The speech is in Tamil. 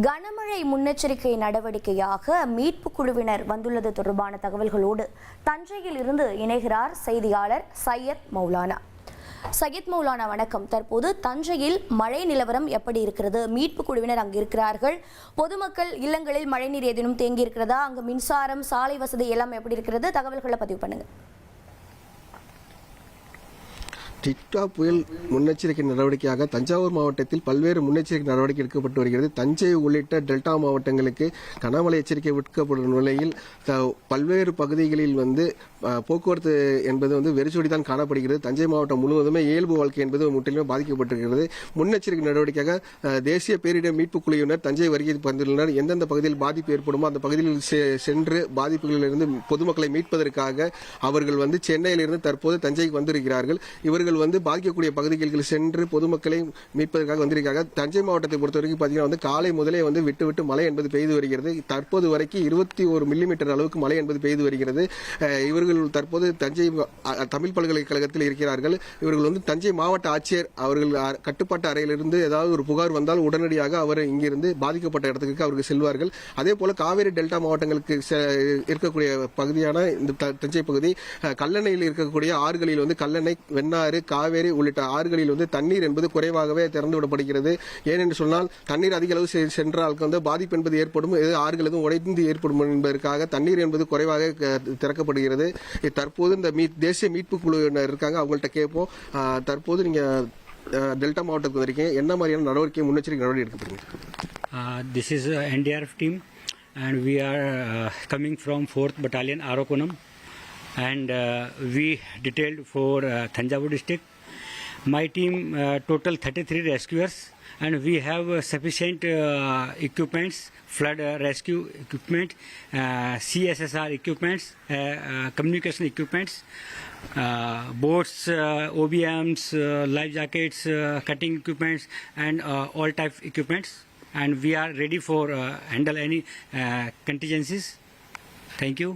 கனமழை முன்னெச்சரிக்கை நடவடிக்கையாக மீட்பு குழுவினர் வந்துள்ளது தொடர்பான தகவல்களோடு தஞ்சையில் இருந்து இணைகிறார் செய்தியாளர் சையத் மௌலானா. சையத் மௌலானா, வணக்கம். தற்போது தஞ்சையில் மழை நிலவரம் எப்படி இருக்கிறது? மீட்பு குழுவினர் அங்கு இருக்கிறார்கள். பொதுமக்கள் இல்லங்களில் மழைநீர் ஏதேனும் தேங்கி இருக்கிறதா? அங்கு மின்சாரம், சாலை வசதி எல்லாம் எப்படி இருக்கிறது? தகவல்களை பதிவு பண்ணுங்க. டிட்வா புயல் முன்னெச்சரிக்கை நடவடிக்கையாக தஞ்சாவூர் மாவட்டத்தில் பல்வேறு முன்னெச்சரிக்கை நடவடிக்கை எடுக்கப்பட்டு வருகிறது. தஞ்சை உள்ளிட்ட டெல்டா மாவட்டங்களுக்கு கனமழை எச்சரிக்கை விடுக்கப்படும் நிலையில் பல்வேறு பகுதிகளில் போக்குவரத்து என்பது வெறிச்சோடிதான் காணப்படுகிறது. தஞ்சை மாவட்டம் முழுவதுமே இயல்பு வாழ்க்கை என்பது முற்றிலுமே பாதிக்கப்பட்டிருக்கிறது. முன்னெச்சரிக்கை நடவடிக்கையாக தேசிய பேரிடர் மீட்பு குழுவினர் தஞ்சை வருகை வந்துள்ளனர். எந்தெந்த பகுதியில் பாதிப்பு ஏற்படுமோ அந்த பகுதியில் சென்று பாதிப்புகளிலிருந்து பொதுமக்களை மீட்பதற்காக அவர்கள் சென்னையிலிருந்து தற்போது தஞ்சைக்கு வந்திருக்கிறார்கள். இவர்கள் பாதிக்கக்கூடிய பகுதிகளுக்கு சென்று பொதுமக்களை மீட்பதற்காக வந்திருக்காங்க. தஞ்சை மாவட்டத்தை பொறுத்தவரைக்கும் பார்த்தீங்கன்னா காலை முதலே விட்டு விட்டு மழை என்பது பெய்து வருகிறது. தற்போது வரைக்கும் 21 மில்லிமீட்டர் அளவுக்கு மழை என்பது பெய்து வருகிறது. இவர்கள் தற்போது தஞ்சை தமிழ் பல்கலைக்கழகத்தில் இருக்கிறார்கள். இவர்கள் தஞ்சை மாவட்ட ஆட்சியர் அவர்கள் கட்டுப்பாட்டு அறையிலிருந்து ஏதாவது ஒரு புகார் வந்தால் உடனடியாக அவர் இங்கிருந்து பாதிக்கப்பட்ட இடத்துக்கு அவர்கள் செல்வார்கள். அதே போல காவேரி டெல்டா மாவட்டங்களுக்கு இருக்கக்கூடிய பகுதியான இந்த தஞ்சை பகுதி கல்லணையில் இருக்கக்கூடிய ஆறுகளில் கல்லணை, வெண்ணாறு, காவேரி உள்ளிட்ட ஆறுகளில் தண்ணீர் என்பது குறைவாகவே திறந்து விடப்படுகிறது. ஏனென்று சொன்னால் தண்ணீர் அதிக அளவு சென்றால் பாதிப்பு என்பது ஏற்படும், ஆறுகள் உடைந்து ஏற்படும் என்பதற்காக தண்ணீர் என்பது குறைவாக திறக்கப்படுகிறது. தற்போது இந்த தேசிய மீட்பு குழுவினர் இருக்காங்க, அவங்கள்ட்ட கேட்போம். தற்போது நீங்க டெல்டா மாவட்டத்துக்கு வந்திருக்கீங்க, என்ன மாதிரியான நடவடிக்கை முன்னெச்சரிக்கை நடவடிக்கை எடுக்கப்படுறீங்க? This is NDRF team and we are coming from 4th Battalion Arakonam. And we detailed for Thanjavur district. My team total 33 rescuers and we have sufficient equipments, flood rescue equipment, CSSR equipments, communication equipments, boats, OBMs, life jackets, cutting equipments and all type equipments, and we are ready for handle any contingencies. Thank you.